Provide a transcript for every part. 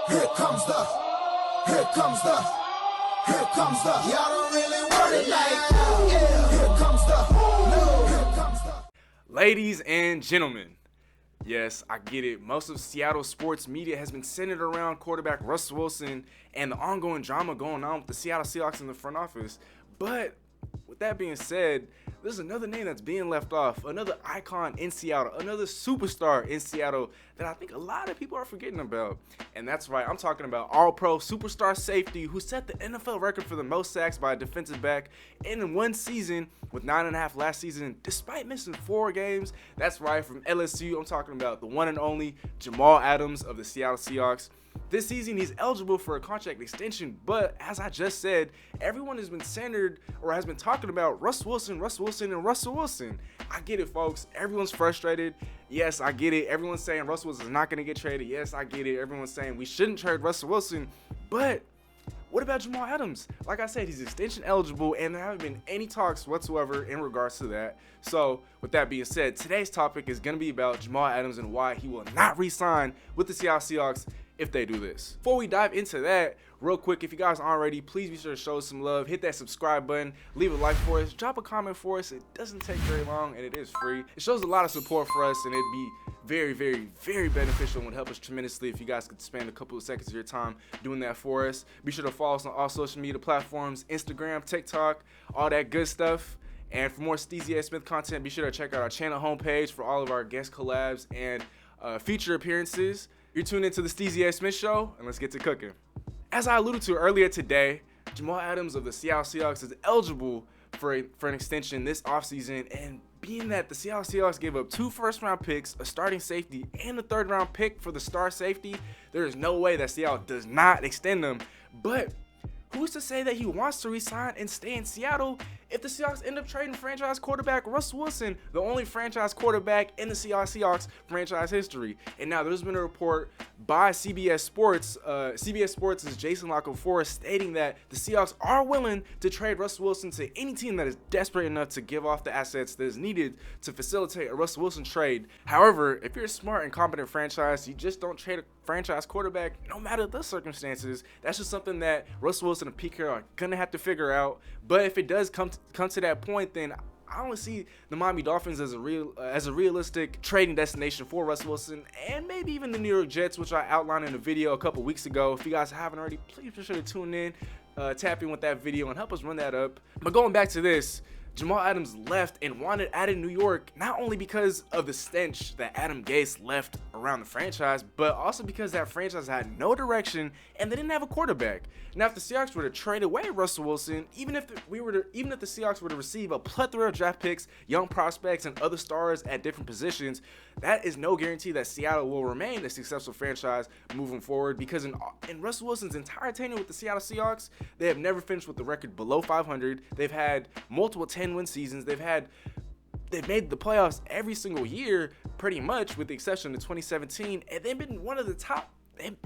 Here comes the, y'all don't really want it like that. Yeah. Here comes the. Ladies and gentlemen, yes, I get it. Most of Seattle sports media has been centered around quarterback Russell Wilson and the ongoing drama going on with the Seattle Seahawks in the front office. But with that being said, there's another name that's being left off, another icon in Seattle, another superstar in Seattle that I think a lot of people are forgetting about. And that's right, I'm talking about all-pro superstar safety who set the NFL record for the most sacks by a defensive back in one season with 9.5 last season, despite missing 4 games. That's right, from LSU, I'm talking about the one and only Jamal Adams of the Seattle Seahawks. This season, he's eligible for a contract extension, but as I just said, everyone has been centered or has been talking about Russell Wilson, and Russell Wilson. I get it, folks. Everyone's frustrated. Yes, I get it. Everyone's saying Russell Wilson is not going to get traded. Yes, I get it. Everyone's saying we shouldn't trade Russell Wilson, but what about Jamal Adams? Like I said, he's extension eligible, and there haven't been any talks whatsoever in regards to that. So, with that being said, today's topic is going to be about Jamal Adams and why he will not re-sign with the Seattle Seahawks if they do this. Before we dive into that, real quick, if you guys aren't already, please be sure to show us some love. Hit that subscribe button, leave a like for us, drop a comment for us. It doesn't take very long, and it is free. It shows a lot of support for us, and it'd be very, very, very beneficial and would help us tremendously if you guys could spend a couple of seconds of your time doing that for us. Be sure to follow us on all social media platforms, Instagram, TikTok, all that good stuff. And for more Steezy Smith content, be sure to check out our channel homepage for all of our guest collabs and feature appearances. You're tuned into the Steezy Smith Show, and let's get to cooking. As I alluded to earlier today, Jamal Adams of the Seattle Seahawks is eligible for an extension this offseason, and being that the Seattle Seahawks gave up 2 first-round picks, a starting safety, and a third-round pick for the star safety, there is no way that Seattle does not extend them. But who's to say that he wants to resign and stay in Seattle if the Seahawks end up trading franchise quarterback Russell Wilson, the only franchise quarterback in the Seattle Seahawks franchise history? And now there's been a report by CBS Sports, Jason La Canfora, stating that the Seahawks are willing to trade Russell Wilson to any team that is desperate enough to give off the assets that is needed to facilitate a Russell Wilson trade. However, if you're a smart and competent franchise, you just don't trade a franchise quarterback no matter the circumstances. That's just something that Russell Wilson and Pete Carroll are gonna have to figure out. But if it does come to that point, then I don't see the Miami Dolphins as a realistic trading destination for Russell Wilson, and maybe even the New York Jets, which I outlined in a video a couple weeks ago. If you guys haven't already, please be sure to tune in, tap in with that video, and help us run that up. But going back to this, Jamal Adams left and wanted out of New York, not only because of the stench that Adam Gase left around the franchise, but also because that franchise had no direction and they didn't have a quarterback. Now, if the Seahawks were to trade away Russell Wilson, even if the Seahawks were to receive a plethora of draft picks, young prospects, and other stars at different positions, that is no guarantee that Seattle will remain a successful franchise moving forward, because in Russell Wilson's entire tenure with the Seattle Seahawks, they have never finished with the record below 500. They've had multiple 10-win seasons. They've made the playoffs every single year, pretty much, with the exception of 2017, and they've been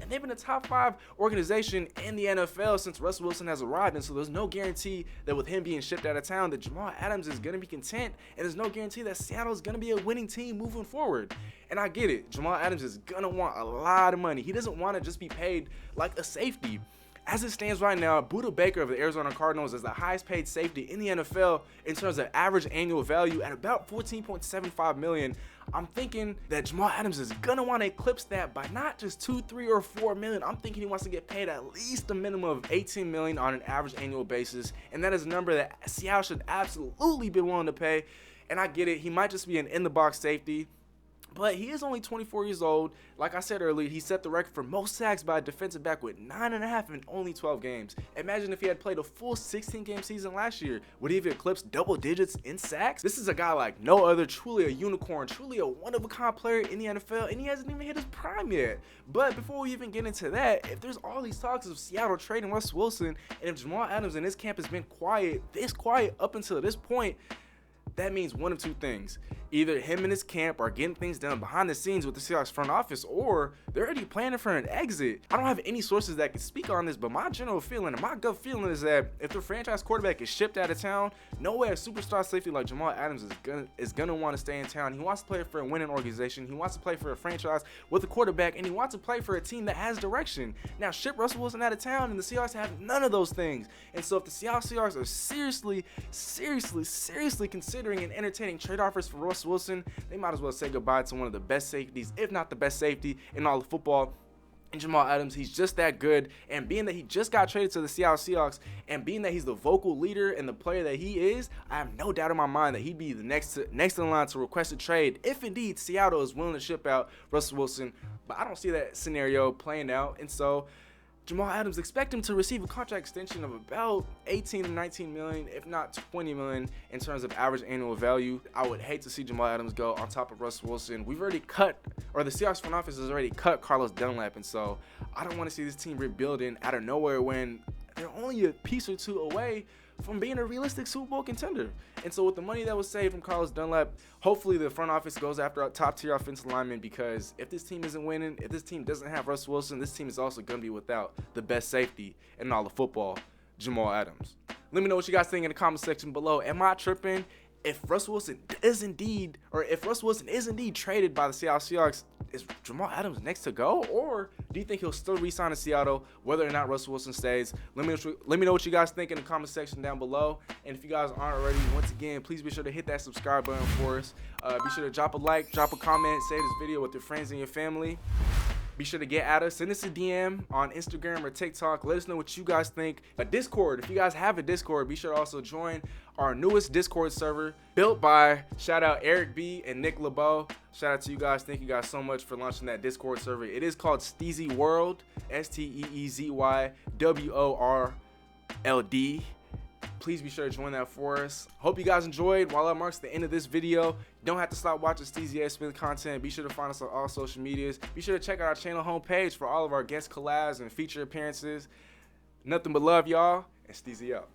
they've been a top 5 organization in the NFL since Russell Wilson has arrived. And so there's no guarantee that with him being shipped out of town that Jamal Adams is going to be content, and there's no guarantee that Seattle is going to be a winning team moving forward. And I get it, Jamal Adams is going to want a lot of money. He doesn't want to just be paid like a safety. As it stands right now, Budda Baker of the Arizona Cardinals is the highest paid safety in the NFL in terms of average annual value at about $14.75 million. I'm thinking that Jamal Adams is gonna want to eclipse that by not just $2, $3, or $4 million. I'm thinking he wants to get paid at least a minimum of $18 million on an average annual basis, and that is a number that Seattle should absolutely be willing to pay. And I get it, he might just be an in-the-box safety, but he is only 24 years old. Like I said earlier, he set the record for most sacks by a defensive back with 9.5 in only 12 games. Imagine if he had played a full 16-game season last year. Would he have eclipsed double digits in sacks? This is a guy like no other, truly a unicorn, truly a one-of-a-kind player in the NFL, and he hasn't even hit his prime yet. But before we even get into that, if there's all these talks of Seattle trading Russell Wilson, and if Jamal Adams and his camp has been this quiet up until this point, that means one of two things. Either him and his camp are getting things done behind the scenes with the Seahawks front office, or they're already planning for an exit. I don't have any sources that can speak on this, but my general feeling and my gut feeling is that if the franchise quarterback is shipped out of town, no way a superstar safety like Jamal Adams is gonna want to stay in town. He wants to play for a winning organization. He wants to play for a franchise with a quarterback, and he wants to play for a team that has direction. Now, ship Russell Wilson out of town, and the Seahawks have none of those things. And so if the Seattle Seahawks are seriously considering and entertaining trade offers for Russell Wilson, they might as well say goodbye to one of the best safeties, if not the best safety in all of football. And Jamal Adams, he's just that good. And being that he just got traded to the Seattle Seahawks, and being that he's the vocal leader and the player that he is, I have no doubt in my mind that he'd be the next in line to request a trade if indeed Seattle is willing to ship out Russell Wilson. But I don't see that scenario playing out. And so Jamal Adams, expect him to receive a contract extension of about 18 to 19 million, if not 20 million in terms of average annual value. I would hate to see Jamal Adams go on top of Russell Wilson. We've already cut, or the Seahawks front office has already cut Carlos Dunlap, and so I don't want to see this team rebuilding out of nowhere when they're only a piece or two away from being a realistic Super Bowl contender. And so with the money that was saved from Carlos Dunlap, hopefully the front office goes after a top-tier offensive lineman, because if this team isn't winning, if this team doesn't have Russell Wilson, this team is also going to be without the best safety in all of football, Jamal Adams. Let me know what you guys think in the comment section below. Am I tripping? If Russell Wilson is indeed traded by the Seattle Seahawks, is Jamal Adams next to go, or do you think he'll still re-sign in Seattle whether or not Russell Wilson stays? Let me know what you guys think in the comment section down below. And if you guys aren't already, once again, please be sure to hit that subscribe button for us. Be sure to drop a like, drop a comment, share this video with your friends and your family. Be sure to get at us. Send us a DM on Instagram or TikTok. Let us know what you guys think. A Discord, if you guys have a Discord, be sure to also join our newest Discord server, built by, shout out Eric B and Nick LeBeau. Shout out to you guys. Thank you guys so much for launching that Discord server. It is called Steezy World, SteezyWorld. Please be sure to join that for us. Hope you guys enjoyed. While that marks the end of this video, you don't have to stop watching Steezy Smith content. Be sure to find us on all social medias. Be sure to check out our channel homepage for all of our guest collabs and feature appearances. Nothing but love, y'all, and Steezy out.